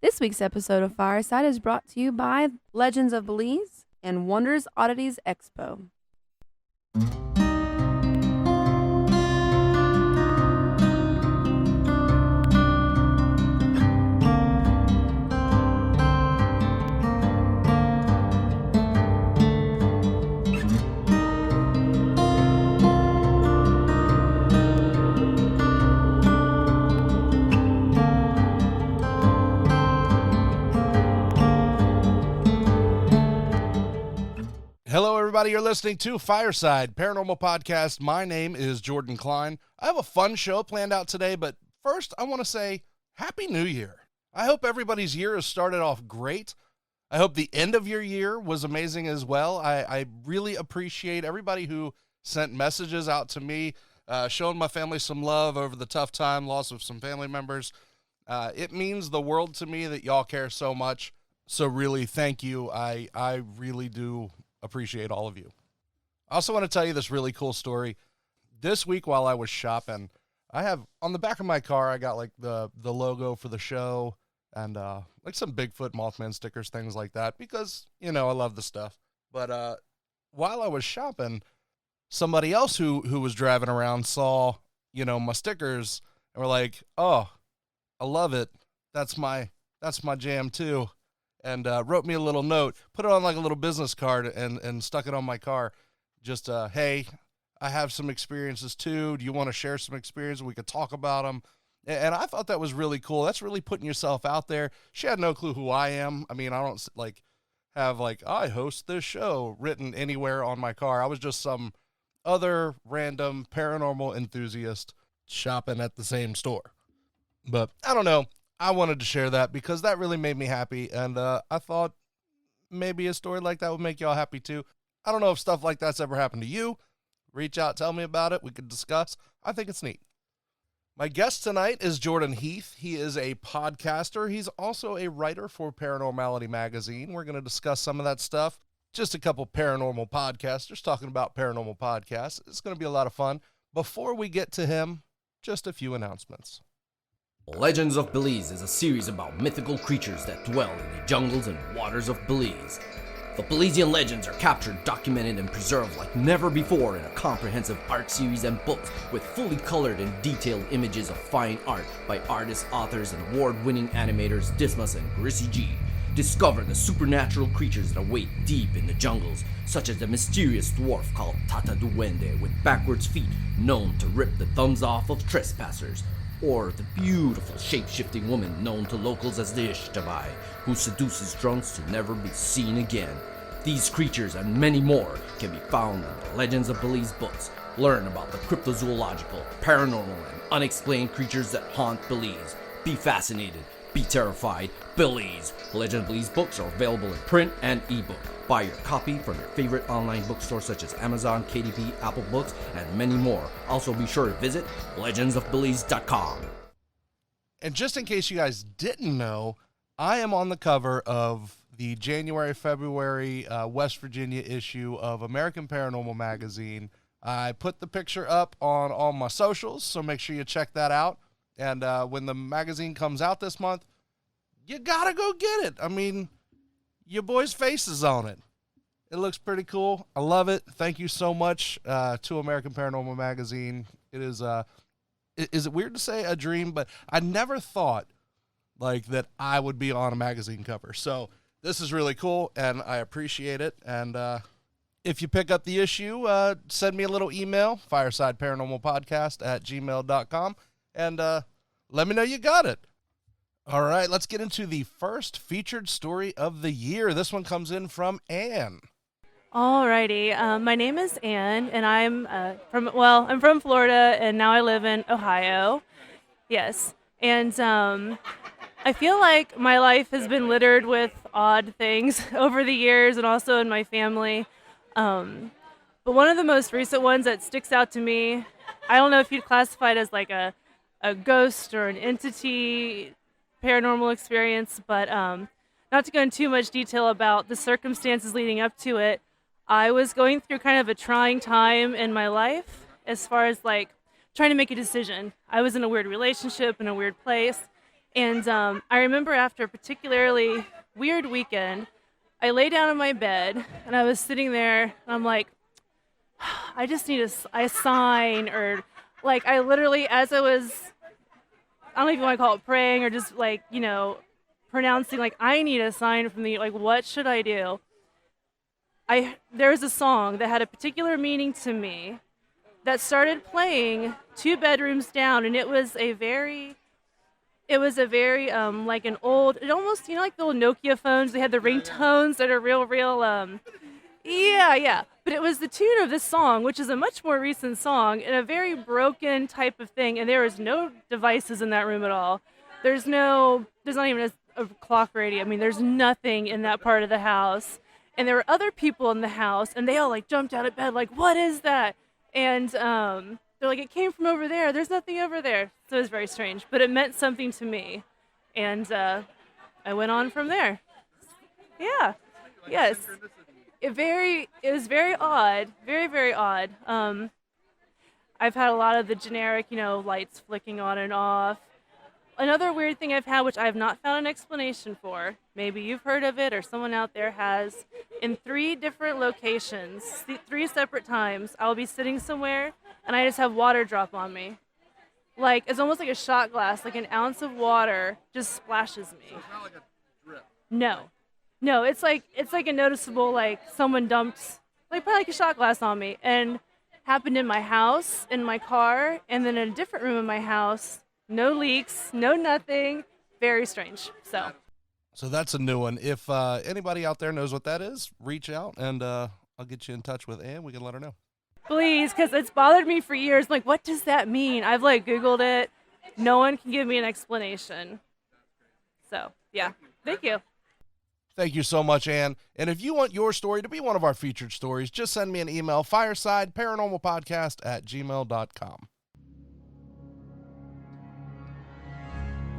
This week's episode of Fireside is brought to you by Legends of Belize and Wonders Oddities Expo. Hello, everybody. You're listening to Fireside Paranormal Podcast. My name is Jordan Cline. I have a fun show planned out today, but first I want to say Happy New Year. I hope everybody's year has started off great. I hope the end of your year was amazing as well. I really appreciate everybody who sent messages out to me, showing my family some love over the tough time, loss of some family members. It means the world to me that y'all care so much. So really, thank you. I really do appreciate all of you. I also want to tell you this really cool story. This week while I was shopping, I have on the back of my car, I got like the logo for the show and like some Bigfoot Mothman stickers, things like that, because, you know, I love the stuff. But while I was shopping, somebody else who was driving around saw, you know, my stickers and were like, "Oh, I love it. That's my jam too." And wrote me a little note, put it on like a little business card and stuck it on my car. Just, hey, I have some experiences too. Do you want to share some experiences? We could talk about them. And I thought that was really cool. That's really putting yourself out there. She had no clue who I am. I mean, I don't have I host this show written anywhere on my car. I was just some other random paranormal enthusiast shopping at the same store. But I don't know. I wanted to share that because that really made me happy, and I thought maybe a story like that would make y'all happy too. I don't know if stuff like that's ever happened to you. Reach out, tell me about it. We could discuss. I think it's neat. My guest tonight is Jordan Heath. He is a podcaster. He's also a writer for Paranormality Magazine. We're going to discuss some of that stuff. Just a couple paranormal podcasters talking about paranormal podcasts. It's going to be a lot of fun. Before we get to him, just a few announcements. Legends of Belize is a series about mythical creatures that dwell in the jungles and waters of Belize. The Belizean legends are captured, documented, and preserved like never before in a comprehensive art series and books with fully colored and detailed images of fine art by artists, authors, and award-winning animators Dismas and Grissy G. Discover the supernatural creatures that await deep in the jungles, such as the mysterious dwarf called Tata Duende with backwards feet known to rip the thumbs off of trespassers, or the beautiful shape-shifting woman known to locals as the Ishtabai, who seduces drunks to never be seen again. These creatures and many more can be found in the Legends of Belize books. Learn about the cryptozoological, paranormal, and unexplained creatures that haunt Belize. Be fascinated. Be terrified. Belize. Legend of Belize books are available in print and ebook. Buy your copy from your favorite online bookstores such as Amazon, KDP, Apple Books, and many more. Also be sure to visit legendsofbelize.com. And just in case you guys didn't know, I am on the cover of the January-February West Virginia issue of American Paranormal Magazine. I put the picture up on all my socials, so make sure you check that out. And when the magazine comes out this month, you gotta go get it. I mean, your boy's face is on it. It looks pretty cool. I love it. Thank you so much to American Paranormal Magazine. It is it weird to say a dream, but I never thought like that I would be on a magazine cover. So this is really cool, and I appreciate it. And if you pick up the issue, send me a little email, firesideparanormalpodcast@gmail.com, and let me know you got it. All right, let's get into the first featured story of the year. This one comes in from Anne. Alrighty, my name is Anne, and I'm from Florida, and now I live in Ohio. Yes, and I feel like my life has been littered with odd things over the years, and also in my family. But one of the most recent ones that sticks out to me, I don't know if you'd classify it as like a ghost or an entity paranormal experience, but not to go into too much detail about the circumstances leading up to it, I was going through kind of a trying time in my life as far as like trying to make a decision. I was in a weird relationship in a weird place, And I remember after a particularly weird weekend, I lay down in my bed and I was sitting there and I'm like, I just need a sign, or like I literally, as I was, I don't even want to call it praying or just like, pronouncing, like, I need a sign from the, like, what should I do? There was a song that had a particular meaning to me that started playing 2 bedrooms down, and it was a very like an old, it almost, like the old Nokia phones, they had the ringtones that are real yeah, but it was the tune of this song, which is a much more recent song and a very broken type of thing, and there is no devices in that room at all. There's not even a clock radio. I mean, there's nothing in that part of the house, and there were other people in the house, and they all like jumped out of bed like, what is that? And they're like, it came from over there. There's nothing over there. So it was very strange, but it meant something to me. And I went on from there. Yeah. Yes. It was very odd. Very, very odd. I've had a lot of the generic, lights flicking on and off. Another weird thing I've had, which I have not found an explanation for, maybe you've heard of it or someone out there has, in 3 different locations, 3 separate times, I'll be sitting somewhere and I just have water drop on me. Like, it's almost like a shot glass, like an ounce of water just splashes me. So it's not like a drip? No, it's like a noticeable, like someone dumped, like probably like a shot glass on me, and happened in my house, in my car, and then in a different room in my house. No leaks, no nothing. Very strange. So that's a new one. If anybody out there knows what that is, reach out and I'll get you in touch with Ann. We can let her know. Please, because it's bothered me for years. Like, what does that mean? I've like Googled it. No one can give me an explanation. So, yeah. Thank you. Thank you so much, Ann. And if you want your story to be one of our featured stories, just send me an email, firesideparanormalpodcast@gmail.com.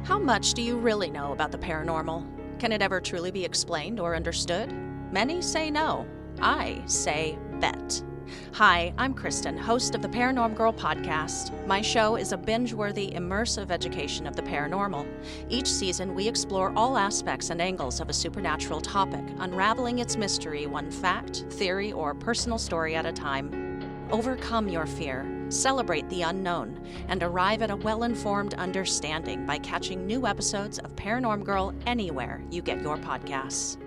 How much do you really know about the paranormal? Can it ever truly be explained or understood? Many say no. I say bet. Hi, I'm Kristen, host of the Paranormal Girl podcast. My show is a binge-worthy, immersive education of the paranormal. Each season, we explore all aspects and angles of a supernatural topic, unraveling its mystery one fact, theory, or personal story at a time. Overcome your fear, celebrate the unknown, and arrive at a well-informed understanding by catching new episodes of Paranormal Girl anywhere you get your podcasts.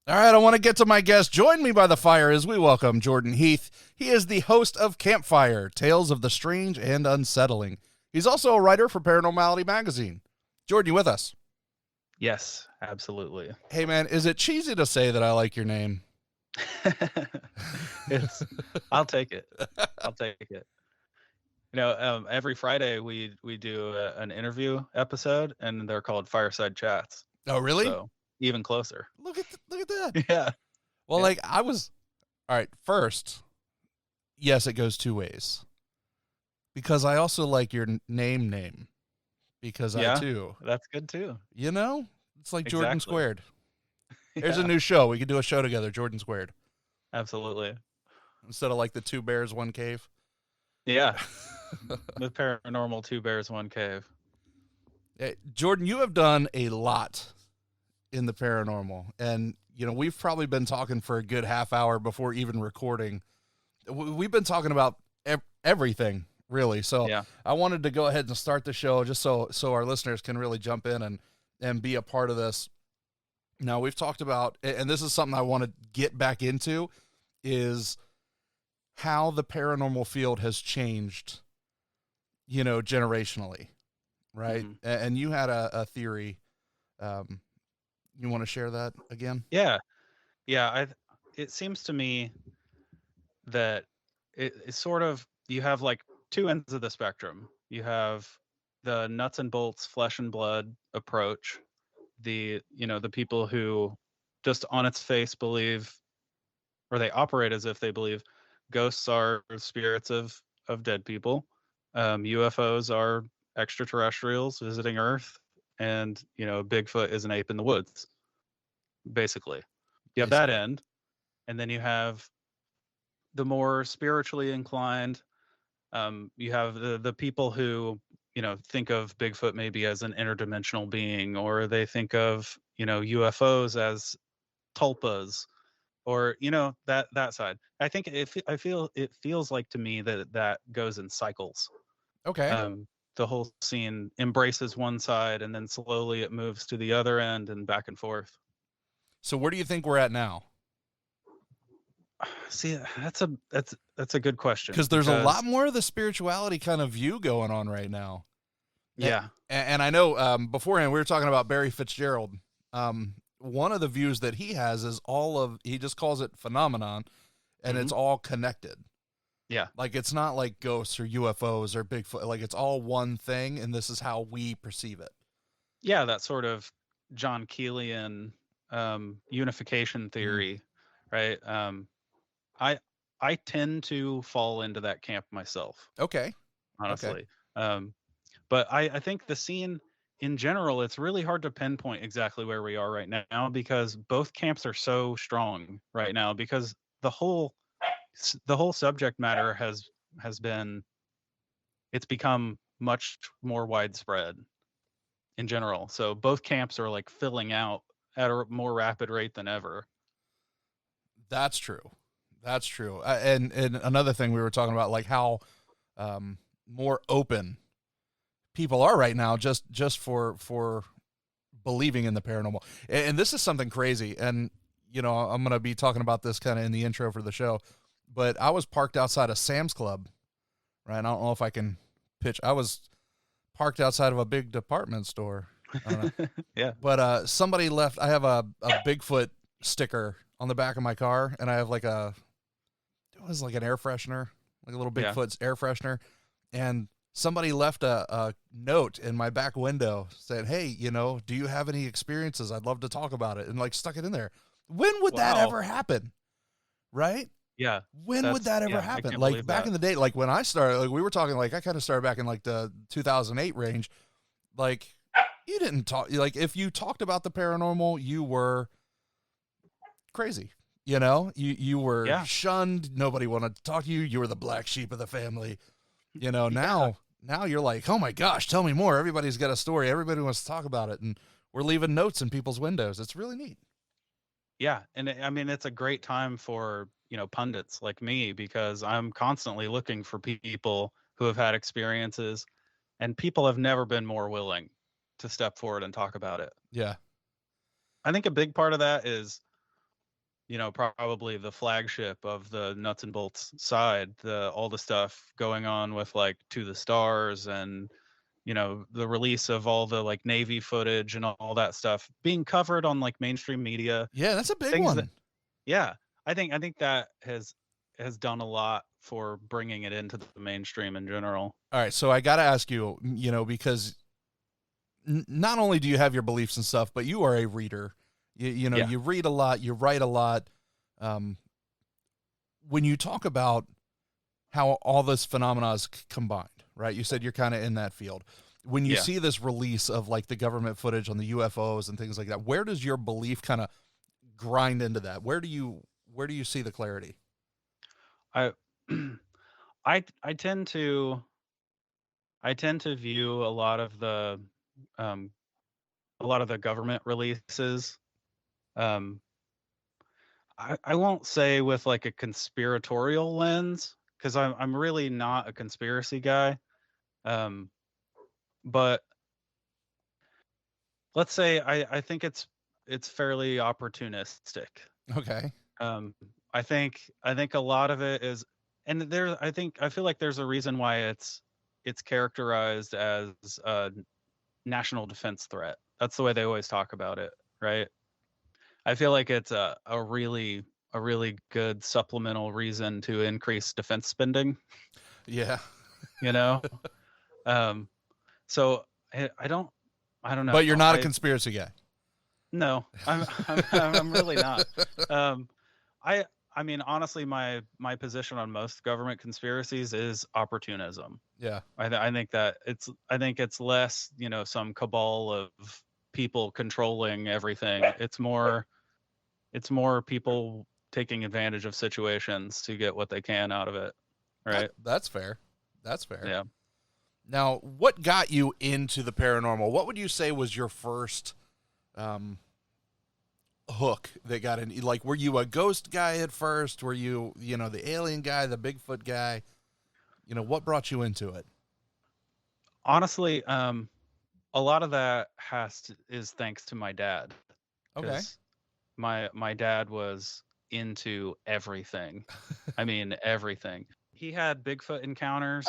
All right, I want to get to my guest. Join me by the fire as we welcome Jordan Heath. He is the host of Campfire, Tales of the Strange and Unsettling. He's also a writer for Paranormality Magazine. Jordan, you with us? Yes, absolutely. Hey, man, is it cheesy to say that I like your name? I'll take it. I'll take it. Every Friday we do an interview episode, and they're called Fireside Chats. Oh, really? So even closer. Look at that. Yeah. Well, Yeah. all right. First, yes, it goes 2 ways. Because I also like your name. Because Yeah, I too. That's good too. It's like Jordan Exactly. Squared. There's Yeah, a new show. We could do a show together, Jordan Squared. absolutely. Instead of like the 2 bears, 1 cave. Yeah. The paranormal 2 bears, 1 cave. Hey, Jordan, you have done a lot in the paranormal. And, we've probably been talking for a good half hour before even recording. We've been talking about everything, really. So Yeah. I wanted to go ahead and start the show just so our listeners can really jump in and be a part of this. Now, we've talked about, and this is something I want to get back into, is how the paranormal field has changed, generationally, right? Mhm. And you had a theory. You want to share that again? Yeah. It seems to me that it's sort of, you have like 2 ends of the spectrum. You have the nuts and bolts, flesh and blood approach, the people who just on its face believe, or they operate as if they believe ghosts are spirits of dead people, UFOs are extraterrestrials visiting Earth, and Bigfoot is an ape in the woods, basically. You have that end, and then you have the more spiritually inclined. You have the people who think of Bigfoot maybe as an interdimensional being, or they think of, UFOs as tulpas, or, that side. I think it feels like to me that goes in cycles. Okay. The whole scene embraces one side and then slowly it moves to the other end and back and forth. So where do you think we're at now? See, that's a good question, Because there's a lot more of the spirituality kind of view going on right now. Yeah. And I know beforehand we were talking about Barry Fitzgerald. One of the views that he has is he just calls it phenomenon, and it's all connected. Yeah. Like, it's not like ghosts or UFOs or Bigfoot. Like, it's all one thing, and this is how we perceive it. Yeah, that sort of John Keelian unification theory, right? I tend to fall into that camp myself. Okay. Honestly. Okay. But I think the scene in general, it's really hard to pinpoint exactly where we are right now, because both camps are so strong right now, because the whole subject matter it's become much more widespread in general. So both camps are like filling out at a more rapid rate than ever. That's true. That's true. And another thing we were talking about, like how more open people are right now, just for believing in the paranormal. And this is something crazy. And, I'm going to be talking about this kind of in the intro for the show, but I was parked outside of Sam's Club, right? I don't know if I can pitch. I was parked outside of a big department store. I don't know. Yeah. But somebody left. I have a Bigfoot sticker on the back of my car, and I have it was like an air freshener, like a little Bigfoot air freshener. And somebody left a note in my back window saying, "Hey, do you have any experiences? I'd love to talk about it," and like stuck it in there. When would that ever happen? Right? Yeah. When would that ever happen? Like back in the day, like when I started, like we were talking, like I kind of started back in like the 2008 range. Like you didn't talk, like if you talked about the paranormal, you were crazy. You were shunned. Nobody wanted to talk to you. You were the black sheep of the family. Now you're like, oh my gosh, tell me more. Everybody's got a story. Everybody wants to talk about it. And we're leaving notes in people's windows. It's really neat. Yeah. And I mean, it's a great time for, pundits like me, because I'm constantly looking for people who have had experiences, and people have never been more willing to step forward and talk about it. Yeah. I think a big part of that is, probably the flagship of the nuts and bolts side, all the stuff going on with like To the Stars and, the release of all the like Navy footage and all that stuff being covered on like mainstream media. Yeah, that's a big one. I think that has done a lot for bringing it into the mainstream in general. All right, so I got to ask you, because not only do you have your beliefs and stuff, but you are a reader. You read a lot, you write a lot. When you talk about how all this phenomena is combined, right? You said you're kind of in that field. When you see this release of like the government footage on the UFOs and things like that, where does your belief kind of grind into that? Where do you see the clarity? I tend to view a lot of the government releases. I won't say with like a conspiratorial lens, because I'm really not a conspiracy guy. But let's say I think it's fairly opportunistic. Okay. I think a lot of it is, and I feel like there's a reason why it's characterized as a national defense threat. That's the way they always talk about it, right? I feel like it's a really good supplemental reason to increase defense spending. Yeah. So I don't know. But you're not a conspiracy guy. No, I'm really not. I mean, honestly, my position on most government conspiracies is opportunism. Yeah. I think it's less, some cabal of people controlling everything. It's more people taking advantage of situations to get what they can out of it. Right. That's fair. Yeah. Now, what got you into the paranormal? What would you say was your first hook that got in? Like, were you a ghost guy at first? Were you, the alien guy, the Bigfoot guy? What brought you into it? Honestly, a lot of that is thanks to my dad. Okay. 'Cause my dad was into everything. I mean, everything. He had Bigfoot encounters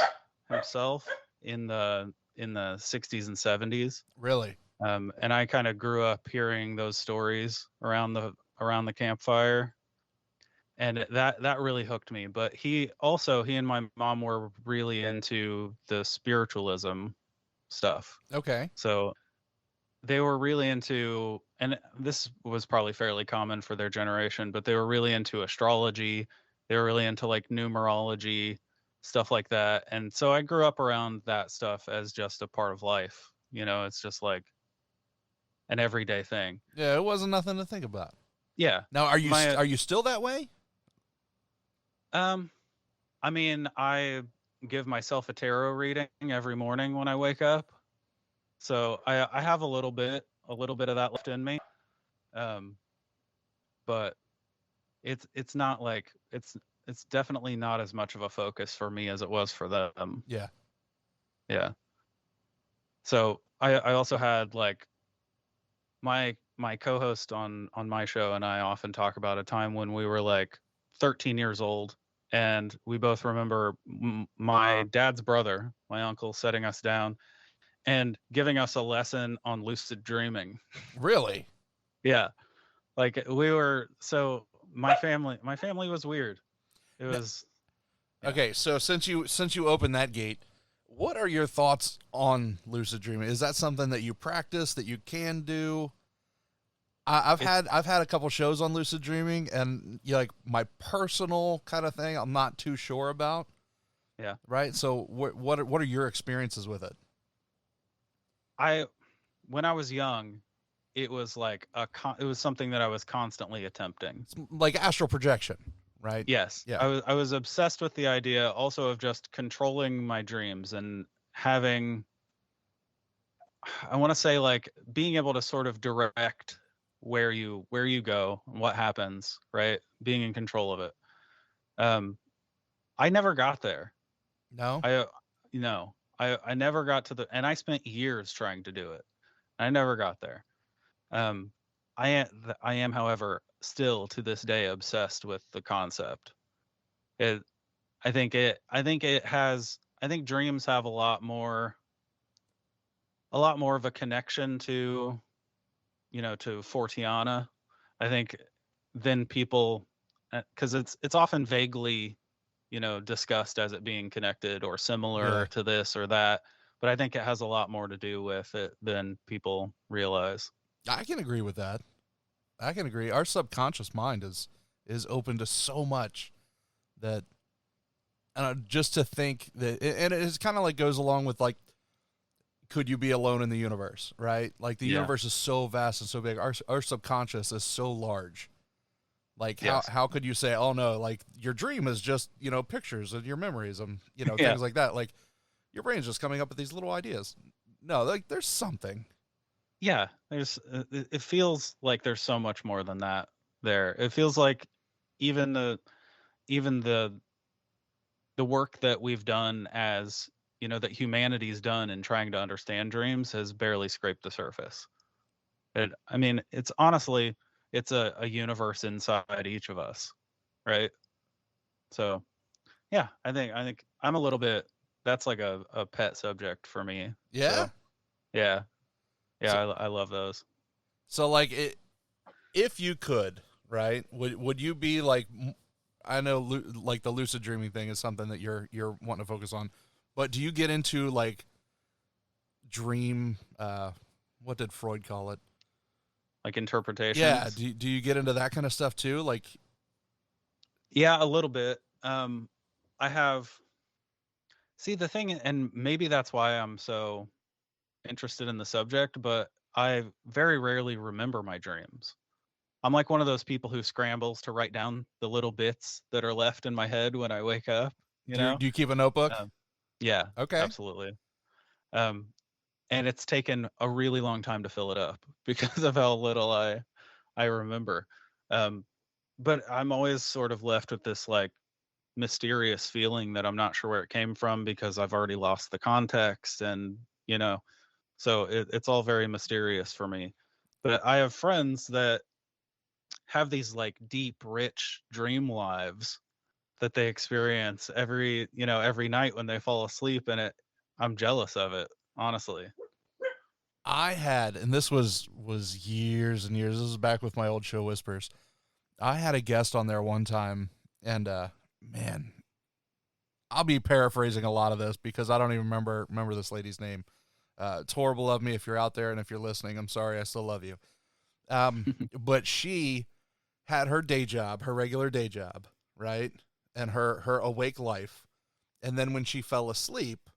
himself in the 60s and 70s. Really? And I kind of grew up hearing those stories around the campfire, and that really hooked me. But he and my mom were really into the spiritualism stuff. Okay. So they were really into, and this was probably fairly common for their generation, but they were really into astrology. They were really into like numerology, stuff like that. And so I grew up around that stuff as just a part of life. It's just like an everyday thing. Yeah, it wasn't nothing to think about. Yeah. Now, are you still that way? I mean, I give myself a tarot reading every morning when I wake up. So I have a little bit of that left in me. But it's not like it's definitely not as much of a focus for me as it was for them. Yeah. Yeah. So I also had like my co-host on my show and I often talk about a time when we were like 13 years old, and we both remember my dad's brother, my uncle, setting us down and giving us a lesson on lucid dreaming. Really? Yeah. Like my family was weird. It was Okay, so since you opened that gate, what are your thoughts on lucid dreaming? Is that something that you practice, that you can do? I've had a couple shows on lucid dreaming, and like my personal kind of thing, I'm not too sure about. Yeah. Right. So what are your experiences with it? When I was young, it was like it was something that I was constantly attempting. It's like astral projection, right? Yes. Yeah. I was obsessed with the idea also of just controlling my dreams and having, I want to say, like being able to sort of direct where you go and what happens, right? Being in control of it. I never got there. No. I never got to and I spent years trying to do it. I never got there. I am, however, still to this day obsessed with the concept. I think dreams have a lot more of a connection to, to Fortiana, I think, than people, because it's often vaguely, discussed as it being connected or similar to this or that. But I think it has a lot more to do with it than people realize. I can agree with that. I can agree. Our subconscious mind is open to so much that, just to think that, and it kind of like goes along with like, could you be alone in the universe, right? Like the universe is so vast and so big. Our subconscious is so large. Like how could you say, oh no, like your dream is just, pictures of your memories and, things like that. Like your brain's just coming up with these little ideas. No, like there's something. Yeah, it feels like there's so much more than that there. It feels like even the work that we've done as, that humanity's done in trying to understand dreams has barely scraped the surface. I mean, it's honestly, it's a universe inside each of us, right? So, yeah, I think I'm a little bit, that's like a pet subject for me. Yeah? So, yeah. Yeah, so, I love those. So, like, if you could, right, would you be like, I know, like, the lucid dreaming thing is something that you're wanting to focus on, but do you get into, like, dream, what did Freud call it? Like interpretations? Yeah, do you get into that kind of stuff, too? Like, yeah, a little bit. See, the thing, and maybe that's why I'm so interested in the subject, but I very rarely remember my dreams. I'm like one of those people who scrambles to write down the little bits that are left in my head when I wake up. Do you keep a notebook? Yeah. Okay. Absolutely. Um, and it's taken a really long time to fill it up because of how little I remember. Um, but I'm always sort of left with this like mysterious feeling that I'm not sure where it came from because I've already lost the context, and so it's all very mysterious for me. But I have friends that have these like deep, rich dream lives that they experience every night when they fall asleep, and I'm jealous of it, honestly. I had, and this was years and years. This was back with my old show Whispers. I had a guest on there one time, and man, I'll be paraphrasing a lot of this because I don't even remember this lady's name. It's horrible of me if you're out there, and if you're listening, I'm sorry. I still love you. But she had her day job, her regular day job, right? And her awake life. And then when she fell asleep,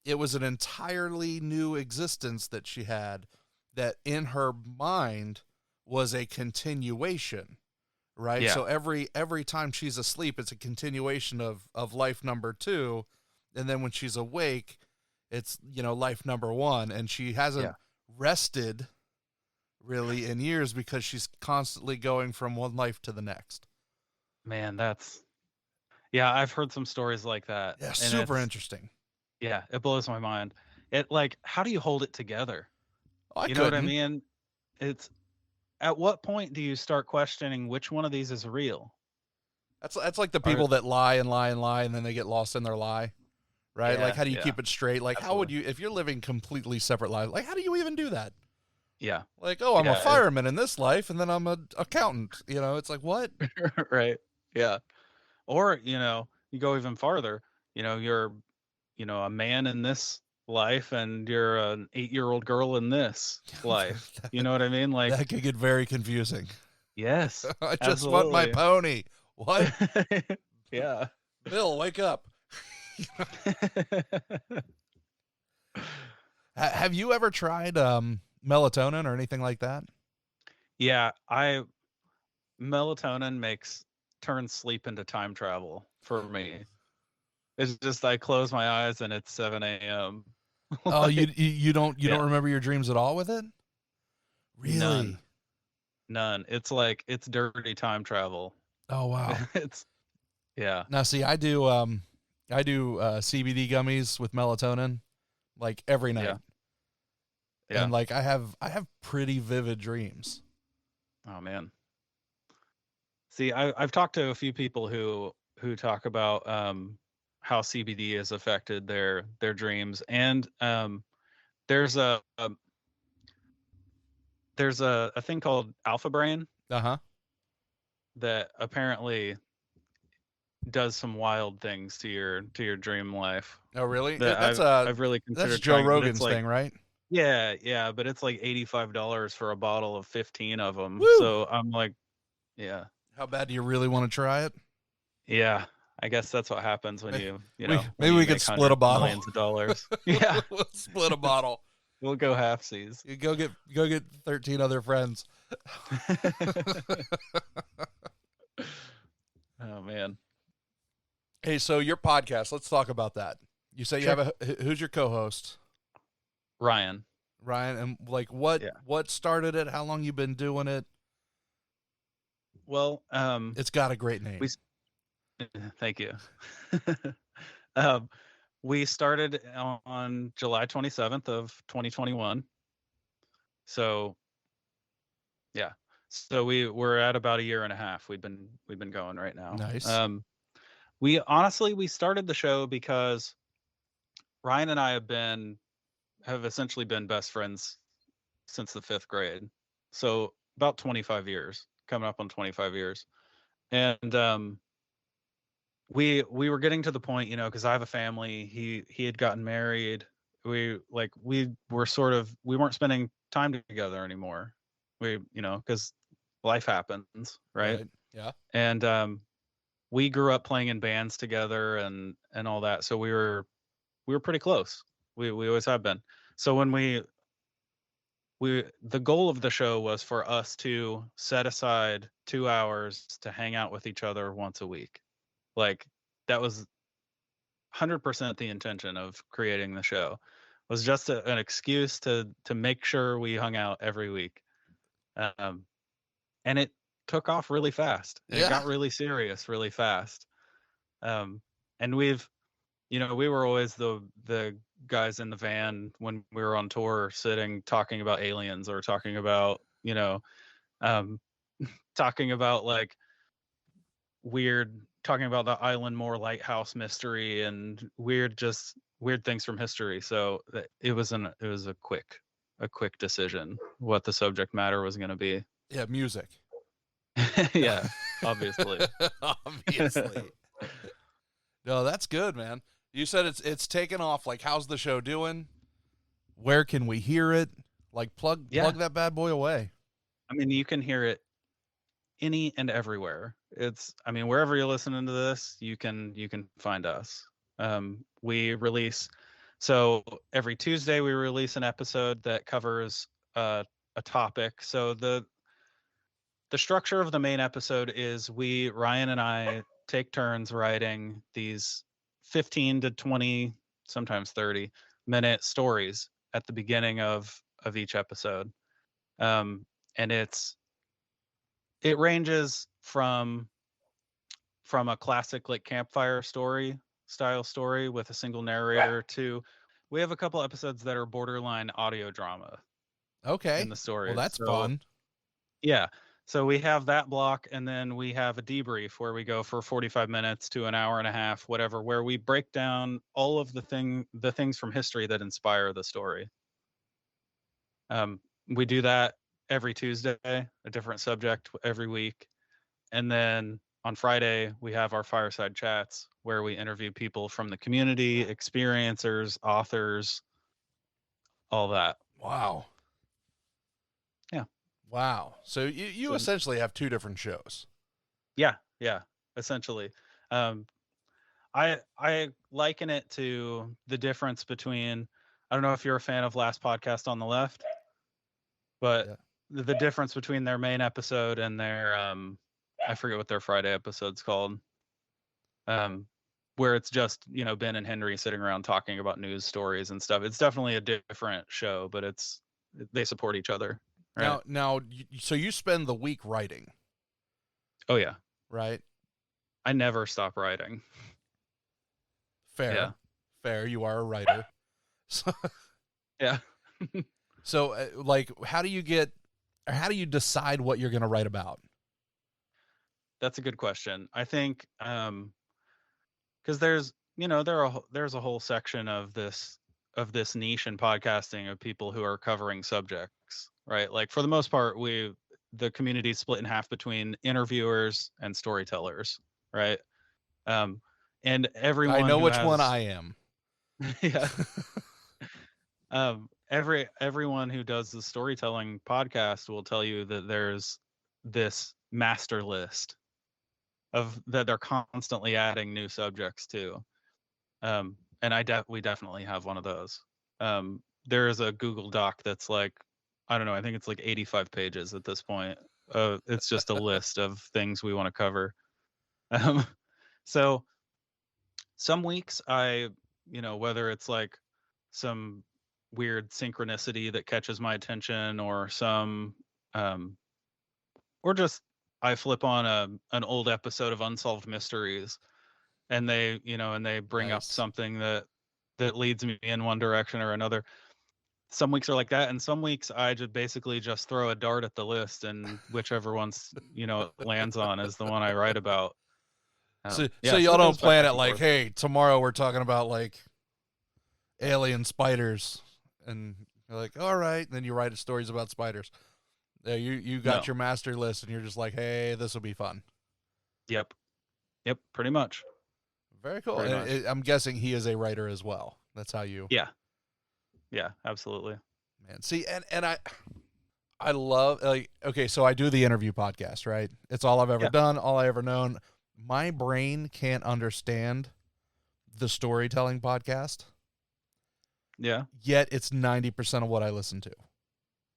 it was an entirely new existence that she had that in her mind was a continuation, right? Yeah. So every time she's asleep, it's a continuation of life number 2. And then when she's awake, it's, life number 1. And she hasn't rested really in years because she's constantly going from one life to the next. Man, yeah, I've heard some stories like that. Yeah, and super interesting. Yeah, it blows my mind. It like, how do you hold it together? I Know what I couldn't. mean? It's at what point do you start questioning which one of these is real? That's like the people that lie and lie and lie and then they get lost in their lie, right? Yeah, like, how do you yeah. keep it straight? Like, how would you, if you're living completely separate lives, like, how do you even do that? Yeah. Like, oh, I'm Yeah, a fireman in this life and then I'm an accountant. It's like, what? Right. Yeah. Or, you go even farther, you're, a man in this life and you're an 8-year-old girl in this life. You know what I mean? Like, That could get very confusing. yes. I just want my pony. What? Yeah. Bill, wake up. Have you ever tried melatonin or anything like that? Yeah, melatonin turns sleep into time travel for me. It's just I close my eyes and it's 7 a.m. Oh, you don't remember your dreams at all with it? Really? None. It's like it's dirty time travel. Oh wow. Yeah. Now see, I do CBD gummies with melatonin like every night. Yeah. And like I have pretty vivid dreams. Oh man. See, I've talked to a few people who talk about how CBD has affected their dreams, and there's a thing called alpha brain that apparently does some wild things to your dream life. Oh really? I've really considered. That's Joe Rogan's thing, right? Yeah, but it's like $85 for a bottle of 15 of them. Woo! So I'm like, yeah. How bad do you really want to try it? Yeah, I guess that's what happens when maybe we could split a bottle. Millions of dollars. Yeah, we'll split a bottle. We'll go halfsies. You go get 13 other friends. Oh man. Hey, so your podcast, let's talk about that. You say you have who's your co-host? Ryan, and like what started it? How long you been doing it? Well, it's got a great name. Thank you. We started on July 27th of 2021. So, yeah. So we're at about a year and a half. We've been going right now. Nice. We started the show because Ryan and I have essentially been best friends since the 5th grade. So about 25 years, coming up on 25 years. And we were getting to the point, because I have a family. He had gotten married. We weren't spending time together anymore. Because life happens, right? Yeah. And we grew up playing in bands together and all that. So we were pretty close. We always have been. So when the goal of the show was for us to set aside 2 hours to hang out with each other once a week. Like that was 100% the intention of creating the show. was just an excuse to make sure we hung out every week. And it took off really fast. And It got really serious really fast. And we've, we were always the guys in the van when we were on tour, sitting talking about aliens, or talking about, talking about like talking about the Island Moore lighthouse mystery and weird things from history. So it was a quick decision what the subject matter was going to be. Yeah, music. Yeah, obviously. Obviously. No, that's good, man. You said it's taken off. Like, how's the show doing? Where can we hear it? Like, plug that bad boy away. I mean, you can hear it any and everywhere. Wherever you're listening to this, you can find us. We release, so every Tuesday we release an episode that covers a topic. So the structure of the main episode is Ryan and I take turns writing these 15 to 20, sometimes 30-minute stories at the beginning of each episode. And it ranges from a classic like Campfire style story with a single narrator to, we have a couple episodes that are borderline audio drama. Okay. In the story. Well, that's fun. Yeah. So we have that block, and then we have a debrief where we go for 45 minutes to an hour and a half, whatever, where we break down all of the things from history that inspire the story. We do that every Tuesday, a different subject every week. And then on Friday, we have our Fireside Chats where we interview people from the community, experiencers, authors, all that. Wow. Yeah. Wow. So you essentially have two different shows. Yeah, essentially. I liken it to the difference between, I don't know if you're a fan of Last Podcast on the Left, but the difference between their main episode and their I forget what their Friday episode's called, where it's just, Ben and Henry sitting around talking about news stories and stuff. It's definitely a different show, but they support each other. Right? Now, so you spend the week writing. Oh yeah. Right. I never stop writing. Fair. Yeah. Fair. You are a writer. So, yeah. So, how do you decide what you're going to write about? That's a good question. I think, because there's a whole section of this niche in podcasting of people who are covering subjects, right? Like, for the most part, the community is split in half between interviewers and storytellers, right? And everyone, I know which one I am. Yeah. Everyone who does the storytelling podcast will tell you that there's this master list that they're constantly adding new subjects to. And we definitely have one of those. There is a Google Doc that's like, I don't know, I think it's like 85 pages at this point. It's just a list of things we want to cover. So some weeks whether it's like some weird synchronicity that catches my attention, or or just I flip on an old episode of Unsolved Mysteries, and they bring up something that leads me in one direction or another. Some weeks are like that, and some weeks I basically just throw a dart at the list, and whichever one's it lands on is the one I write about. So y'all don't plan it like, hey, tomorrow we're talking about like alien spiders, and you're like, all right, and then you write stories about spiders. You got your master list, and you're just like, hey, this will be fun. Yep, pretty much. Very cool. I'm guessing he is a writer as well. That's how you. Yeah, absolutely. Man, see, and I love, like, okay, so I do the interview podcast, right? It's all I've ever done, all I ever known. My brain can't understand the storytelling podcast. Yeah. Yet it's 90% of what I listen to.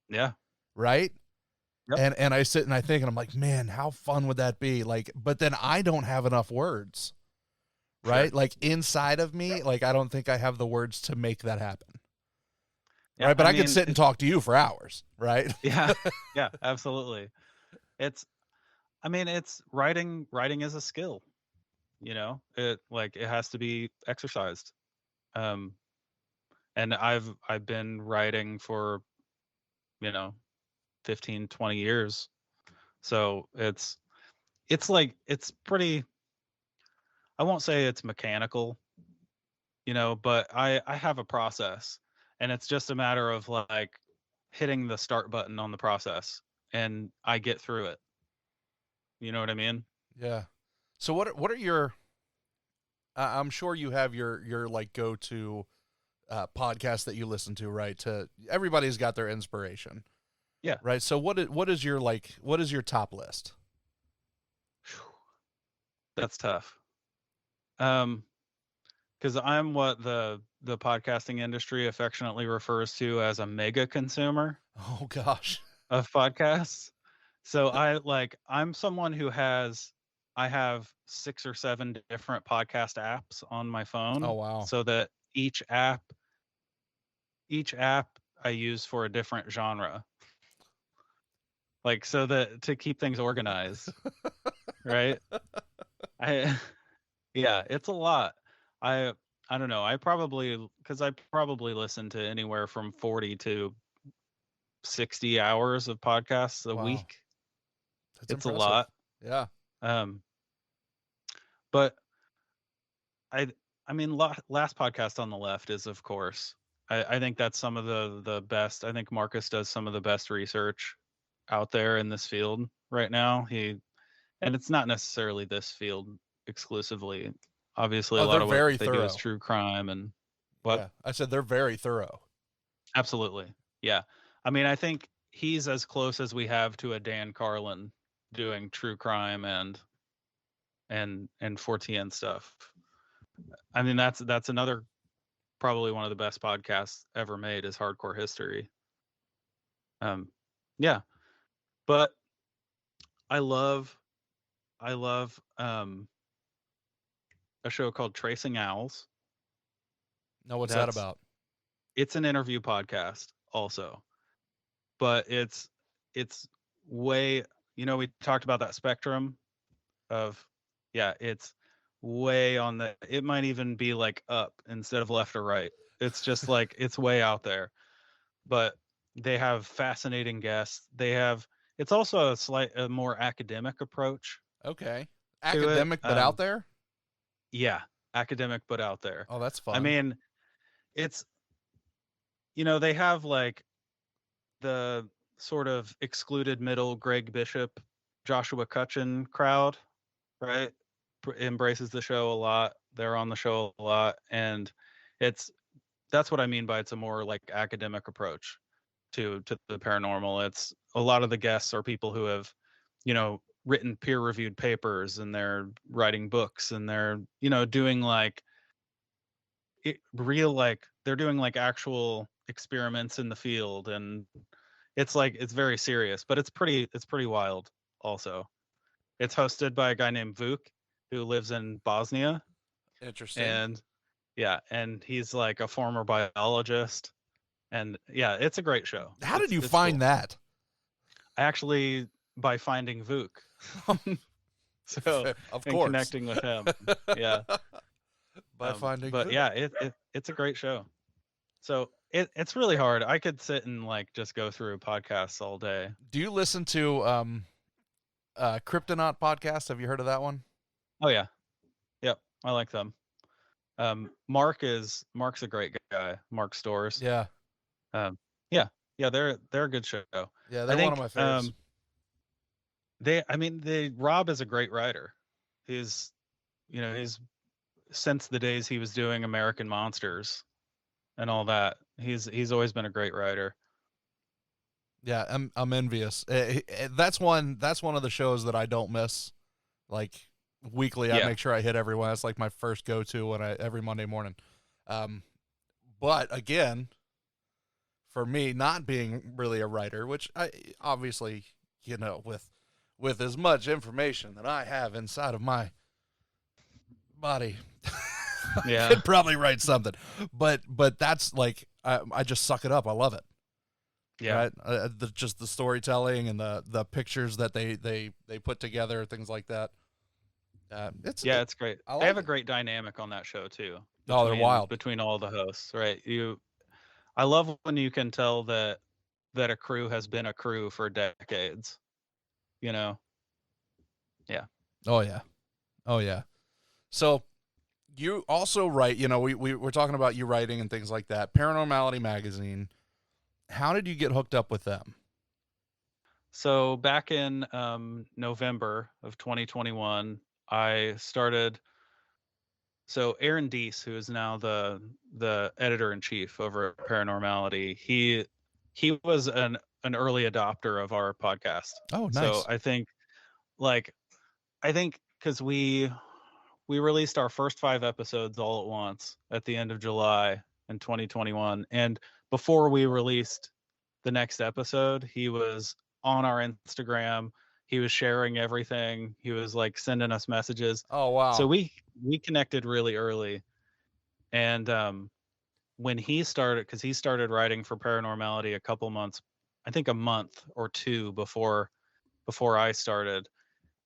Yeah. Right? Yep. And I sit and I think, and I'm like, man, how fun would that be? Like, but then I don't have enough words. Right? Sure. Like, inside of me, like, I don't think I have the words to make that happen. Yeah, right? But I could mean, sit and talk to you for hours, right? yeah, yeah, absolutely. It's, I mean, it's writing. Writing is a skill. It has to be exercised. Um, and I've been writing for, 15, 20 years. So it's pretty, I won't say it's mechanical, but I have a process, and it's just a matter of like hitting the start button on the process, and I get through it. You know what I mean? Yeah. So what are your I'm sure you have your like go-to podcast that you listen to, right? Everybody's got their inspiration. Yeah. Right. So what is your top list? That's tough. Because I'm what the podcasting industry affectionately refers to as a mega consumer Oh gosh. of podcasts. So I'm someone who I have 6 or 7 different podcast apps on my phone. Oh wow. So that each app I use for a different genre. Like, so that to keep things organized. Right? Yeah, it's a lot. I don't know. I probably listen to anywhere from 40 to 60 hours of podcasts a Wow. week. That's It's impressive. a lot. Yeah. But I mean, last podcast on the left is, of course, I think that's some of the best. I think Marcus does some of the best research out there in this field right now. And it's not necessarily this field exclusively. Obviously, a lot of very what they do is thorough. true crime and what. Yeah. I said they're very thorough. Absolutely, yeah. I mean, I think he's as close as we have to a Dan Carlin doing true crime and 4TN stuff. I mean, that's another, probably one of the best podcasts ever made is Hardcore History. Yeah, but I love a show called Tracing Owls. No, what's that about? It's an interview podcast also, but it's way, we talked about that spectrum of, yeah, it's way on it might even be like up instead of left or right. It's just like, it's way out there, but they have fascinating guests. It's also a more academic approach. Okay. Academic, but out there? Yeah. Academic, but out there. Oh, that's fun. I mean, it's, they have like the sort of excluded middle Greg Bishop, Joshua Cutchin crowd, right? Embraces the show a lot. They're on the show a lot. And that's what I mean by it's a more like academic approach to the paranormal. It's a lot of the guests are people who have, written peer-reviewed papers, and they're writing books, and they're, doing like they're doing like actual experiments in the field, and it's very serious, but it's pretty wild also. It's hosted by a guy named Vuk who lives in Bosnia. Interesting. And yeah, and he's like a former biologist, and yeah, it's a great show. How did you find that? Actually, by finding Vuk. So, of and course, connecting with him. Yeah. By finding but Vuk. Yeah, it's a great show. So it's really hard. I could sit and like just go through podcasts all day. Do you listen to Kryptonaut podcast? Have you heard of that one? Oh yeah. Yep. I like them. Mark's a great guy. Mark Storrs. Yeah. Yeah, they're a good show. Yeah, they're one of my favorites. Rob is a great writer. He's since the days he was doing American Monsters and all that, he's always been a great writer. Yeah, I'm envious. That's one of the shows that I don't miss. Like weekly, I make sure I hit everyone. That's like my first go-to every Monday morning. But again, for me, not being really a writer, which I obviously, with as much information that I have inside of my body, Yeah, I could probably write something. But that's like, I just suck it up. I love it. Yeah. Right. Just the storytelling and the pictures that they put together, things like that. It's great. I like They have a it. great dynamic on that show too. Oh, they're wild. Between all the hosts, right? I love when you can tell that a crew has been a crew for decades. You know. Yeah. Oh yeah. Oh yeah. So you also write, we're talking about you writing and things like that. Paranormality Magazine. How did you get hooked up with them? So back in November of 2021, I started. So Aaron Deese, who is now the editor in chief over at Paranormality, he was an early adopter of our podcast. Oh, nice. So I think because we released our first 5 episodes all at once at the end of July in 2021, and before we released the next episode, he was on our Instagram. He was sharing everything. He was like sending us messages. Oh, wow. So we connected really early. And when he started, because he started writing for Paranormality a month or 2 before I started.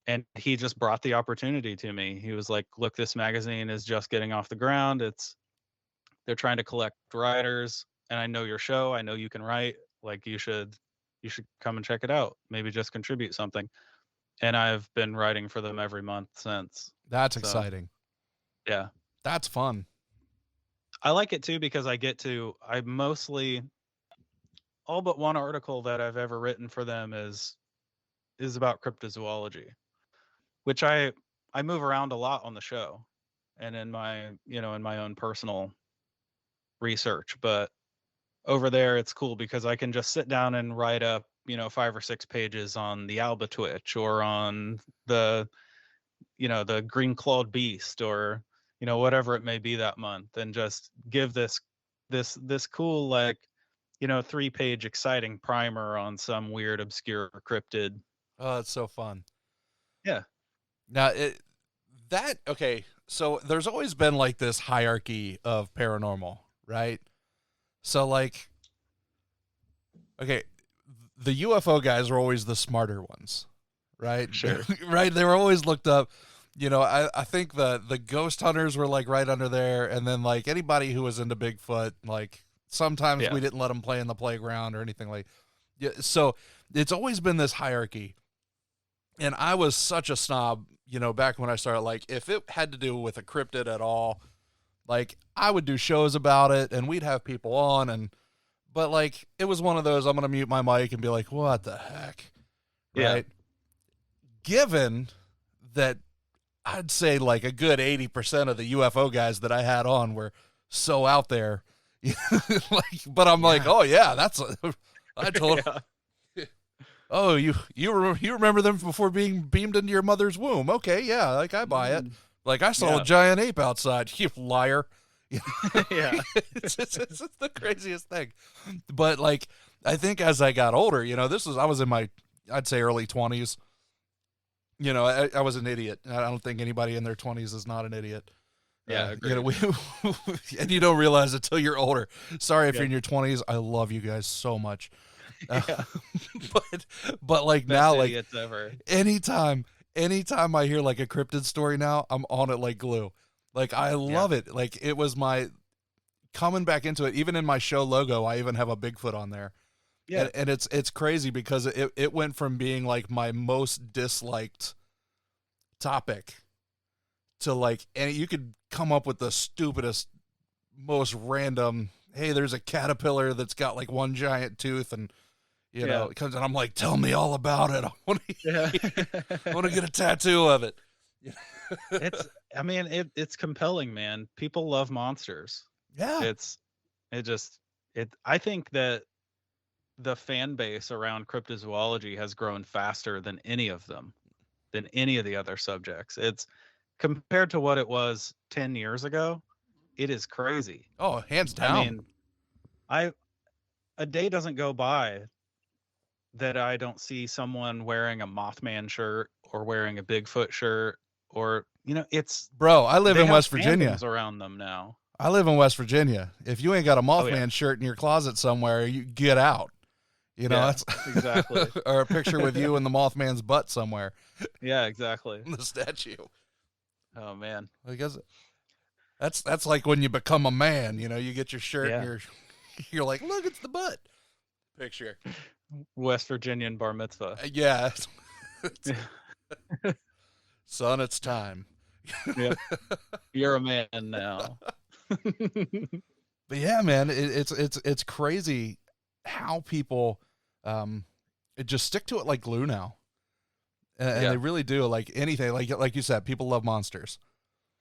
And he just brought the opportunity to me. He was like, look, this magazine is just getting off the ground. They're trying to collect writers, and I know your show. I know you can write. Like, you should come and check it out. Maybe just contribute something. And I've been writing for them every month since. That's exciting. Yeah. That's fun. I like it too because I mostly, all but one article that I've ever written for them is about cryptozoology, which I move around a lot on the show and in my own personal research. But over there, it's cool because I can just sit down and write up, 5 or 6 pages on the alba twitch or on the green clawed beast or, whatever it may be that month, and just give this cool, 3-page exciting primer on some weird, obscure cryptid. Oh, it's so fun. Yeah. Now, okay, so there's always been like this hierarchy of paranormal, right? So like, okay, the UFO guys are always the smarter ones, right? Sure. Right? They were always looked up. I think the ghost hunters were like right under there, and then like anybody who was into Bigfoot, like sometimes we didn't let them play in the playground or anything like. Yeah, so it's always been this hierarchy, and I was such a snob, back when I started. Like, if it had to do with a cryptid at all, like I would do shows about it, and we'd have people on, but like it was one of those, I'm gonna mute my mic and be like, what the heck, right? Given that, I'd say like a good 80% of the UFO guys that I had on were so out there, but I'm like, oh yeah, I told. Yeah. Oh, you remember them before being beamed into your mother's womb? Okay, yeah, like I buy it. Like I saw a giant ape outside. You liar. Yeah. It's the craziest thing. But like, I think as I got older, I was in my, I'd say early 20s. I was an idiot. I don't think anybody in their 20s is not an idiot. Yeah. And you don't realize it till you're older. Sorry if you're in your 20s. I love you guys so much. But like Best now, like idiots ever. anytime I hear like a cryptid story now, I'm on it like glue. Like I love it. Like it was my coming back into it. Even in my show logo, I even have a Bigfoot on there. Yeah. And it's crazy because it went from being like my most disliked topic to like, and you could come up with the stupidest, most random, hey, there's a caterpillar that's got like one giant tooth, and it comes, and I'm like, tell me all about it. I want to get a tattoo of it. It's compelling, man. People love monsters. Yeah. I think that the fan base around cryptozoology has grown faster than any of the other subjects. It's compared to what it was 10 years ago. It is crazy. Oh, hands down. I mean, a day doesn't go by that I don't see someone wearing a Mothman shirt or wearing a Bigfoot shirt, or it's, bro, I live in West Virginia. Around them now. I live in West Virginia. If you ain't got a Mothman yeah. shirt in your closet somewhere, you get out. You know, Yeah, that's exactly. or a picture with you and the Mothman's butt somewhere. Yeah, exactly. The statue. Oh man. I guess that's like when you become a man. You know, you get your shirt Yeah. and you're like, look, it's the butt picture. West Virginian bar mitzvah. Yeah. Son, it's time. Yeah. You're a man now. But yeah, man, it's crazy how people just stick to it like glue now, and Yeah. they really do. Like anything, like you said, people love monsters.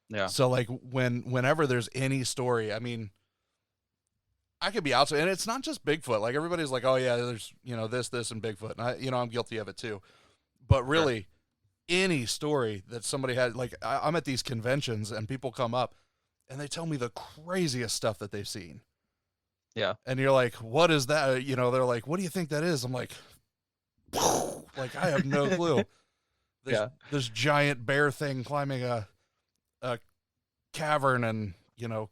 Yeah. So like whenever there's any story, I mean, I could be out, and it's not just Bigfoot. Like everybody's like, oh yeah, there's this and Bigfoot, and I'm guilty of it too. But really, any story that somebody had, like I'm at these conventions and people come up and they tell me the craziest stuff that they've seen. Yeah. And you're like, what is that? They're like, what do you think that is? I'm like, I have no clue. This giant bear thing climbing a cavern and,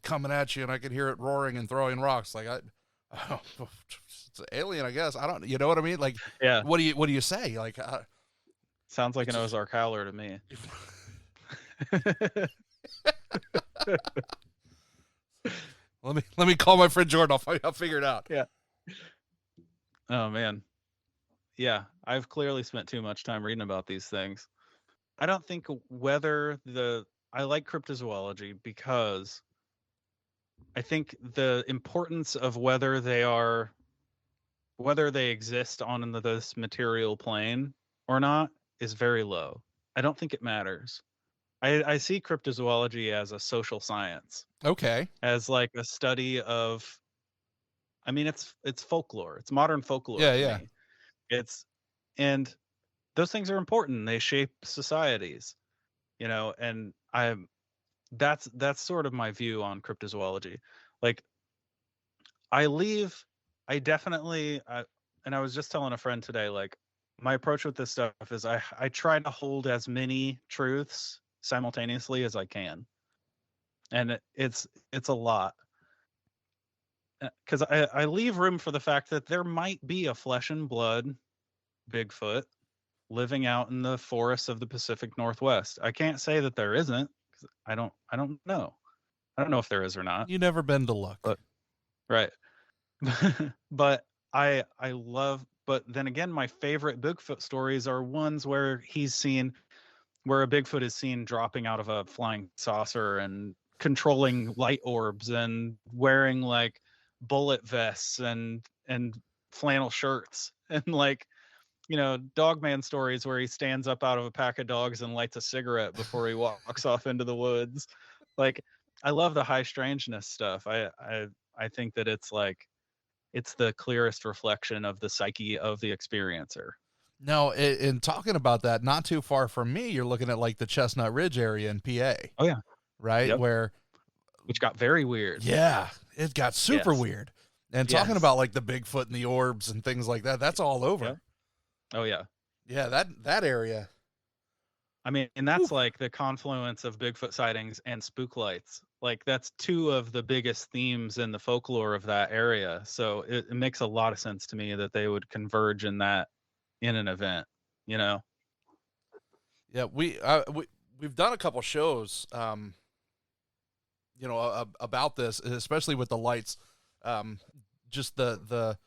coming at you, and I could hear it roaring and throwing rocks. Like, it's an alien, I guess. I don't, you know what I mean? Like, Yeah. what do you say? Like, Sounds like an Ozark Howler to me. let me call my friend Jordan. I'll figure it out. Yeah. Oh man. Yeah, I've clearly spent too much time reading about these things. I don't think I like cryptozoology because I think the importance of whether they exist on this material plane or not is very low. I don't think it matters. I see cryptozoology as a social science, Okay. as like a study of, I mean, it's folklore. It's modern folklore. Yeah, to yeah. me. And those things are important. They shape societies, and that's sort of my view on cryptozoology. Like I definitely, and I was just telling a friend today, like my approach with this stuff is I try to hold as many truths simultaneously as I can. And it's a lot. Because I leave room for the fact that there might be a flesh and blood Bigfoot living out in the forests of the Pacific Northwest. I can't say that there isn't. 'Cause I don't know. I don't know if there is or not. You never been to luck. But right. But but then again, my favorite Bigfoot stories are ones where a Bigfoot is seen dropping out of a flying saucer and controlling light orbs and wearing like bullet vests and flannel shirts and like, Dogman stories where he stands up out of a pack of dogs and lights a cigarette before he walks off into the woods. Like, I love the high strangeness stuff. I think that it's the clearest reflection of the psyche of the experiencer. No, in talking about that, not too far from me, you're looking at like the Chestnut Ridge area in PA. Oh yeah. Right? Yep. Which got very weird. Yeah, it got super Yes. weird. And talking Yes. about like the Bigfoot and the orbs and things like that, that's all over. Yep. Oh yeah. Yeah, that area. I mean, and that's like the confluence of Bigfoot sightings and spook lights. Like that's two of the biggest themes in the folklore of that area. So it makes a lot of sense to me that they would converge in an event, Yeah, we've done a couple shows, about this, especially with the lights. Just the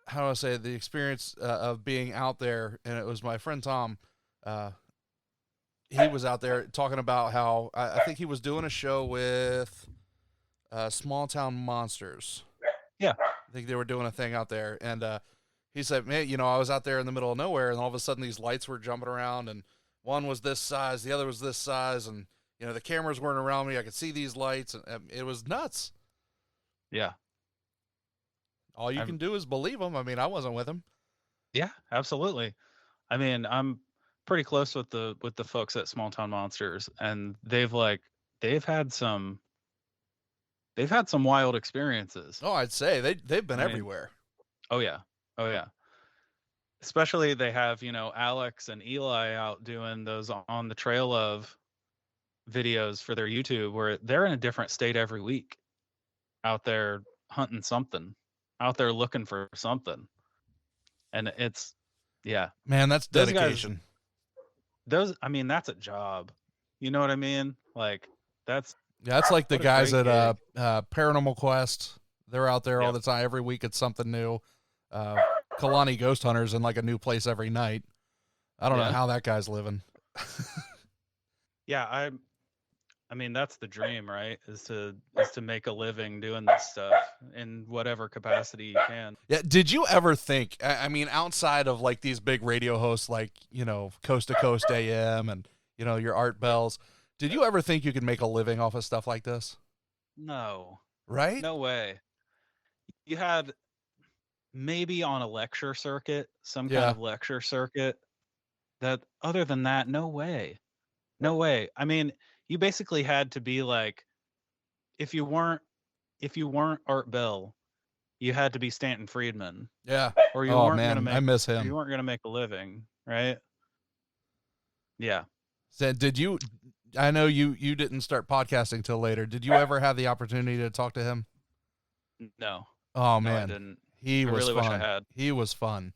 how do I say, the experience of being out there, and it was my friend Tom. He was out there talking about how I think he was doing a show with Small Town Monsters. Yeah, I think they were doing a thing out there, and he said, man, I was out there in the middle of nowhere, and all of a sudden these lights were jumping around, and one was this size, the other was this size, and the cameras weren't around me. I could see these lights, and it was nuts. Yeah. All you can do is believe them. I mean, I wasn't with him. Yeah, absolutely. I mean, I'm pretty close with the folks at Small Town Monsters, and they've had some wild experiences. Oh, I'd say they've been everywhere. Oh yeah. Especially they have, Alex and Eli out doing those on the trail of videos for their YouTube where they're in a different state every week. out there hunting something, out there looking for something. And it's, yeah, Man, that's those guys, dedication. I mean, that's a job. You know what I mean? Like, that's like the what a guys great at gig. Paranormal Quest. They're out there all Yep. the time. Every week it's something new. Kalani Ghost Hunters in like a new place every night. I don't know Yeah. how that guy's living. Yeah, I mean, that's the dream, right? Is to make a living doing this stuff in whatever capacity you can. Yeah. Did you ever think, I mean, outside of like these big radio hosts like, you know, Coast to Coast AM and, you know, your Art Bells, did you ever think you could make a living off of stuff like this? No. Right? No way. You had maybe on a lecture circuit, some kind of lecture circuit. That other than that, no way. No way. I mean, you basically had to be like, if you weren't Art Bell, you had to be Stanton Friedman. Yeah. Or you Oh weren't man, gonna make I miss him. you weren't gonna make a living, right? Yeah. So did you, I know you didn't start podcasting till later. Did you ever have the opportunity to talk to him? No. Oh No, I man, didn't. he I was really fun. wish I had. He was fun.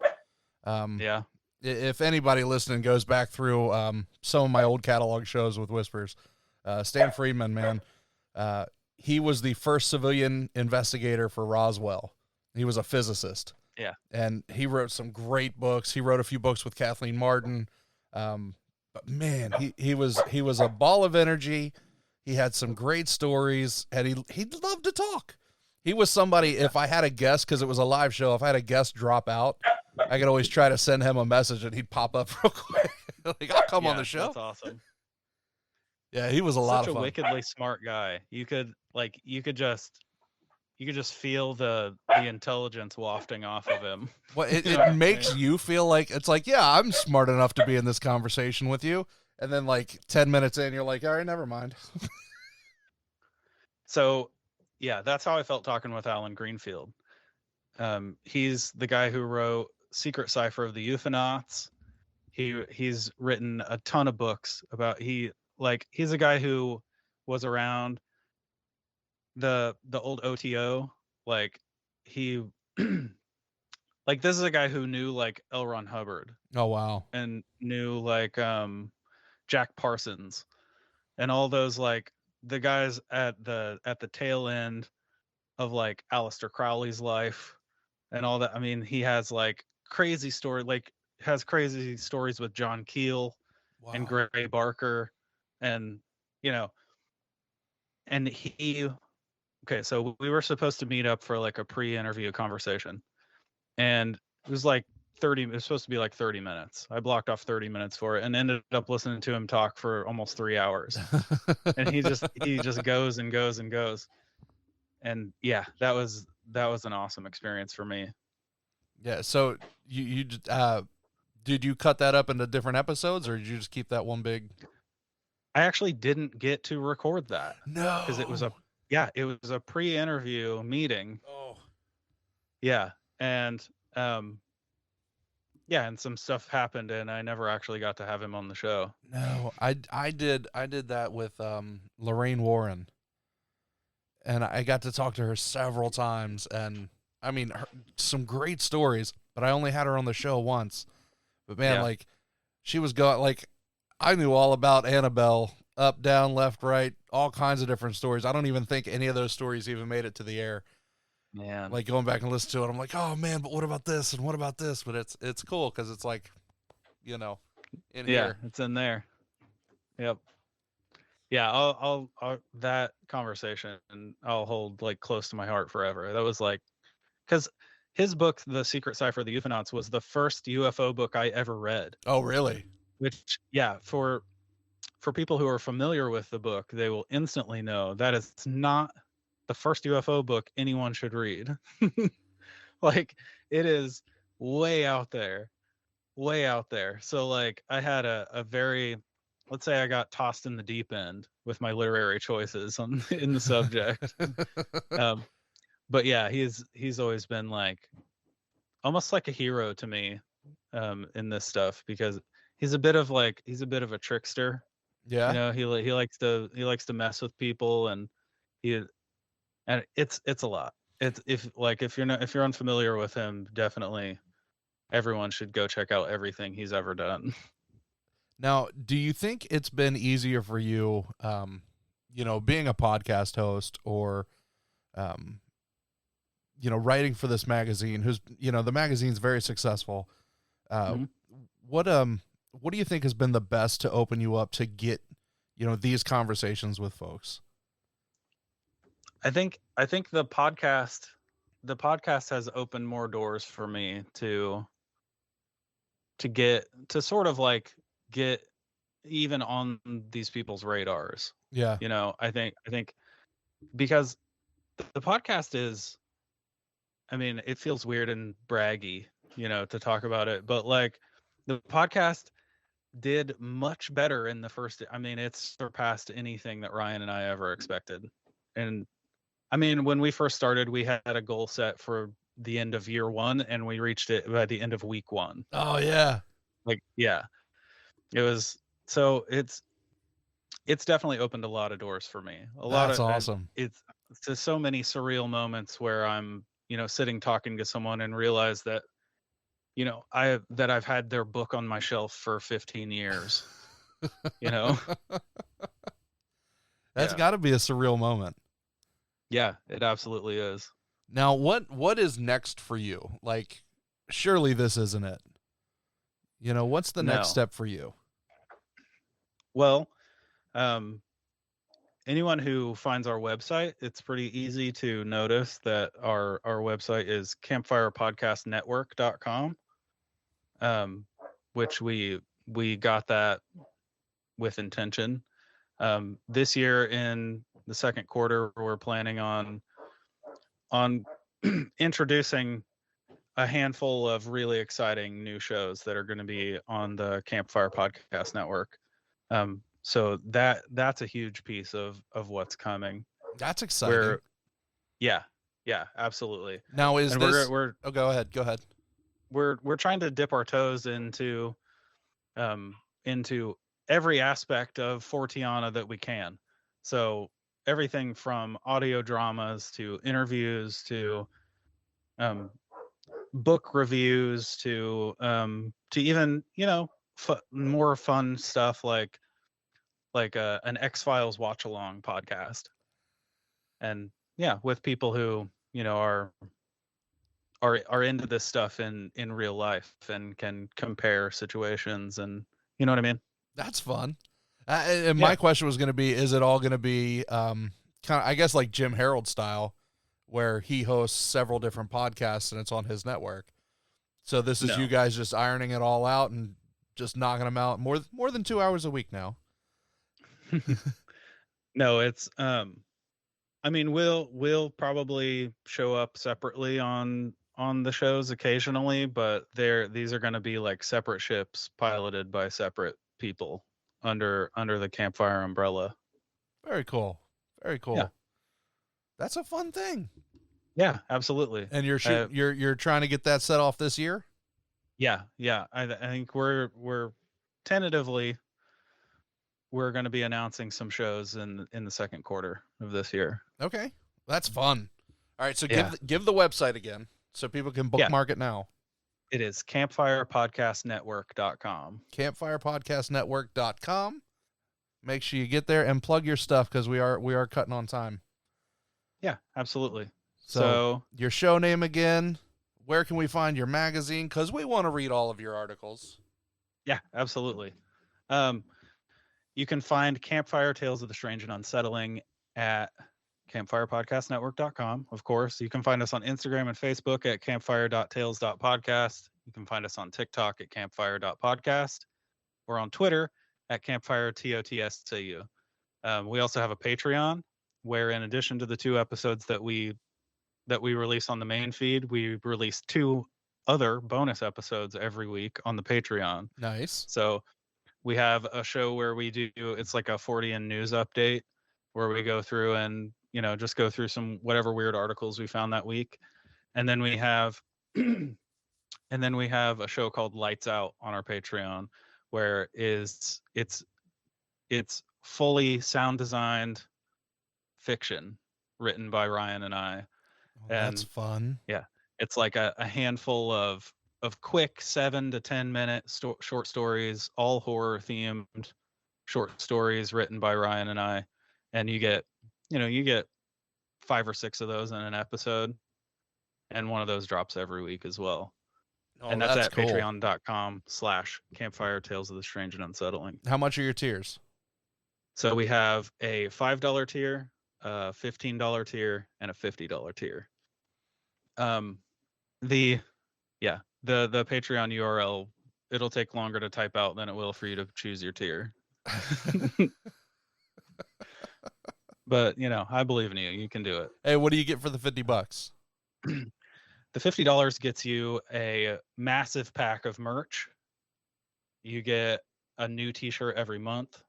Yeah. If anybody listening goes back through some of my old catalog shows with Whispers, Stan Friedman, man, he was the first civilian investigator for Roswell. He was a physicist. Yeah. And he wrote some great books. He wrote a few books with Kathleen Martin. But man, he was a ball of energy. He had some great stories, and he loved to talk. He was somebody, if I had a guest, because it was a live show, if I had a guest drop out, I could always try to send him a message and he'd pop up real quick. Like, I'll come on the show. That's awesome. Yeah, he was a lot of Such a fun. wickedly smart guy. You could just feel the intelligence wafting off of him. Well, You know what it I makes mean? you feel like, it's like, yeah, I'm smart enough to be in this conversation with you. And then like 10 minutes in, you're like, all right, never mind. So, yeah, that's how I felt talking with Alan Greenfield. He's the guy who wrote Secret Cipher of the Euphonauts. He's written a ton of books about he's a guy who was around the old OTO. Like he like this is a guy who knew like L. Ron Hubbard Oh, wow. and knew like Jack Parsons and all those like the guys at the tail end of like Aleister Crowley's life and all that. I mean, he has like crazy stories with John Keel Wow. and Gray Barker and and so we were supposed to meet up for like a pre-interview conversation and it was supposed to be like 30 minutes. I blocked off 30 minutes for it and ended up listening to him talk for almost 3 hours. And he just goes and goes and goes. And yeah, that was an awesome experience for me. Yeah. So you did you cut that up into different episodes or did you just keep that one big? I actually didn't get to record that. No. Because it was a pre-interview meeting. Oh. Yeah. And and some stuff happened and I never actually got to have him on the show. No, I did that with Lorraine Warren. And I got to talk to her several times and I mean some great stories, but I only had her on the show once. But man, like she was going like I knew all about Annabelle, up, down, left, right, all kinds of different stories. I don't even think any of those stories even made it to the air. Man. Like going back and listening to it, I'm like, oh man, but what about this and what about this? But it's cool because it's like, in here. It's in there. Yep. Yeah, I'll that conversation and I'll hold like close to my heart forever. That was like, because his book, The Secret Cipher of the Euphonauts, was the first UFO book I ever read. Oh, really? Which, for people who are familiar with the book, they will instantly know that is not the first UFO book anyone should read. Like, it is way out there. So, like, I had a very, let's say I got tossed in the deep end with my literary choices in the subject. But yeah, he's always been like, almost like a hero to me in this stuff because he's a bit of a trickster. Yeah. He likes to mess with people and and it's a lot. It's if you're unfamiliar with him, definitely everyone should go check out everything he's ever done. Now, do you think it's been easier for you, being a podcast host or, writing for this magazine? Who's the magazine's very successful. What do you think has been the best to open you up to get these conversations with folks? I think the podcast has opened more doors for me to get to sort of like get even on these people's radars. Yeah. I think because the podcast is, I mean, it feels weird and braggy, to talk about it, but like the podcast did much better in the first, I mean, it's surpassed anything that Ryan and I ever expected. And I mean, when we first started, we had a goal set for the end of year 1 and we reached it by the end of week 1. Oh yeah. Like, yeah, it was, so it's definitely opened a lot of doors for me. That's awesome. It's just so many surreal moments where I'm, sitting talking to someone and realize that, I've had their book on my shelf for 15 years, That's got to be a surreal moment. Yeah, it absolutely is. Now, what is next for you? Like, surely this isn't it. What's the next step for you? Well, anyone who finds our website, it's pretty easy to notice that our website is campfirepodcastnetwork.com, which we got that with intention. This year in the second quarter, we're planning on introducing a handful of really exciting new shows that are going to be on the Campfire Podcast Network. So that's a huge piece of what's coming. That's exciting. Yeah, absolutely. Now go ahead. We're trying to dip our toes into every aspect of Fortiana that we can. So everything from audio dramas to interviews to book reviews to even more fun stuff like an X-Files watch along podcast, and with people who are into this stuff in real life and can compare situations, and you know what I mean. That's fun. And my question was going to be, is it all going to be kind of, I guess, like Jim Harold style, where he hosts several different podcasts and it's on his network? So this is you guys just ironing it all out and just knocking them out more than 2 hours a week now. No, it's I mean, we'll probably show up separately on the shows occasionally, but these are going to be like separate ships piloted by separate people under the Campfire umbrella. Very cool. Yeah. That's a fun thing. Yeah, absolutely. And you're trying to get that set off this year? Yeah. I think we're tentatively we're going to be announcing some shows in the second quarter of this year. Okay, that's fun. All right, so give the website again so people can bookmark it now. It is campfirepodcastnetwork.com. Campfirepodcastnetwork.com. Make sure you get there and plug your stuff because we are cutting on time. Yeah, absolutely. So your show name again, where can we find your magazine? Because we want to read all of your articles. Yeah, absolutely. You can find Campfire Tales of the Strange and Unsettling at campfirepodcastnetwork.com. Of course, you can find us on Instagram and Facebook at campfire.tales.podcast. You can find us on TikTok at campfire.podcast or on Twitter at campfire.totsu. We also have a Patreon where, in addition to the 2 episodes that we release on the main feed, we release 2 other bonus episodes every week on the Patreon. Nice. So we have a show where we do, it's like a Fortean news update where we go through and, just go through some whatever weird articles we found that week. And then we have a show called Lights Out on our Patreon, where it's fully sound designed fiction. written by Ryan and I. Oh, that's fun. Yeah, it's like a handful of quick 7 to 10 minute short stories, all horror themed short stories written by Ryan and I, and you get 5 or 6 of those in an episode, and one of those drops every week as well. Oh, and that's at cool. patreon.com/Campfire Tales of the Strange and Unsettling. How much are your tiers? So we have a $5 tier, a $15 tier, and a $50 tier. The Patreon URL, it'll take longer to type out than it will for you to choose your tier. But I believe in you. You can do it. Hey, what do you get for the $50? The $50 gets you a massive pack of merch. You get a new t-shirt every month,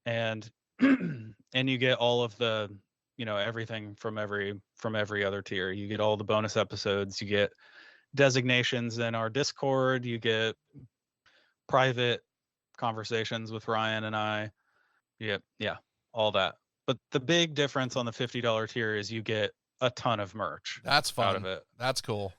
and you get all of the everything from every other tier. You get all the bonus episodes, you get designations in our Discord, you get private conversations with Ryan and I. Yeah, all that. But the big difference on the $50 tier is you get a ton of merch. That's fun. Out of it. That's cool.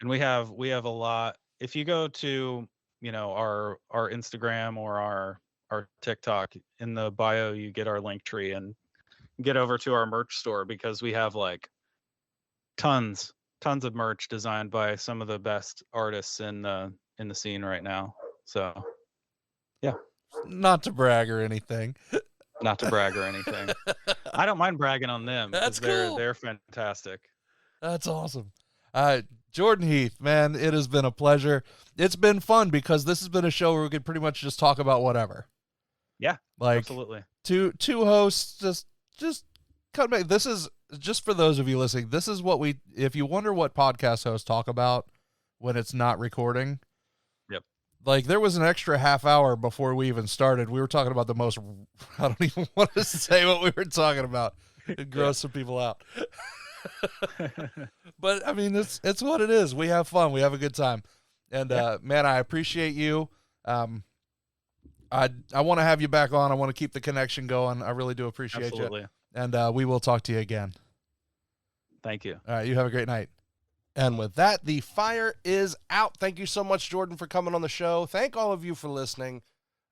And we have a lot. If you go to our Instagram or our TikTok, in the bio you get our link tree and get over to our merch store, because we have like tons of merch designed by some of the best artists in the scene right now. So yeah, not to brag or anything. Not to brag or anything. I don't mind bragging on them. That's cool. They're fantastic. That's awesome. Jordan Heath, man, it has been a pleasure. It's been fun because this has been a show where we could pretty much just talk about whatever. Yeah, like absolutely. Two hosts just cut back. This is just for those of you listening. This is what if you wonder what podcast hosts talk about when it's not recording. Yep. Like, there was an extra half hour before we even started. We were talking about the most, I don't even want to say what we were talking about. It gross some people out. But I mean, it's what it is. We have fun. We have a good time. And man, I appreciate you. I want to have you back on. I want to keep the connection going. I really do appreciate Absolutely. you. And we will talk to you again. Thank you. All right. You have a great night. And with that, the fire is out. Thank you so much, Jordan, for coming on the show. Thank all of you for listening.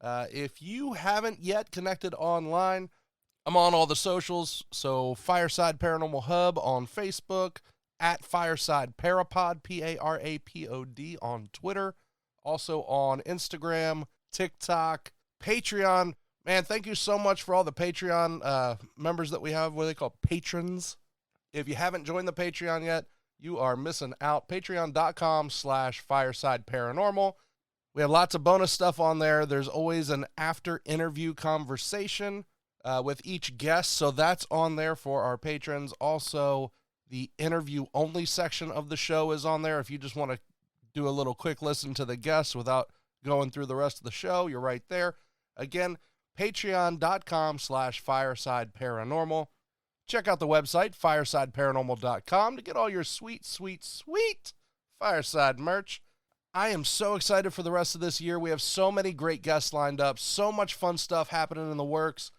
If you haven't yet connected online, I'm on all the socials. So Fireside Paranormal Hub on Facebook, at Fireside Parapod, Parapod on Twitter, also on Instagram, TikTok, Patreon. Man, thank you so much for all the Patreon members that we have. What are they called? Patrons. If you haven't joined the Patreon yet, you are missing out. Patreon.com/Fireside Paranormal. We have lots of bonus stuff on there. There's always an after interview conversation with each guest, so that's on there for our patrons. Also, the interview only section of the show is on there. If you just want to do a little quick listen to the guests without going through the rest of the show, you're right there. Again, patreon.com/Fireside Paranormal. Check out the website, firesideparanormal.com, to get all your sweet, sweet, sweet Fireside merch. I am so excited for the rest of this year. We have so many great guests lined up, so much fun stuff happening in the works.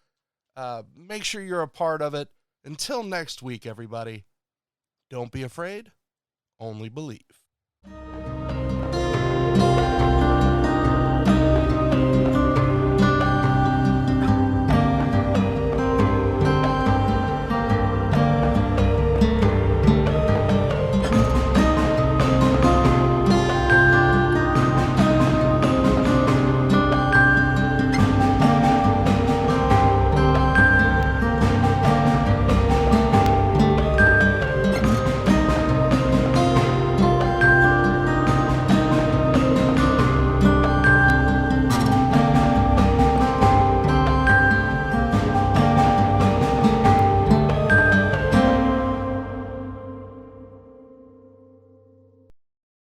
Make sure you're a part of it. Until next week, everybody, don't be afraid, only believe.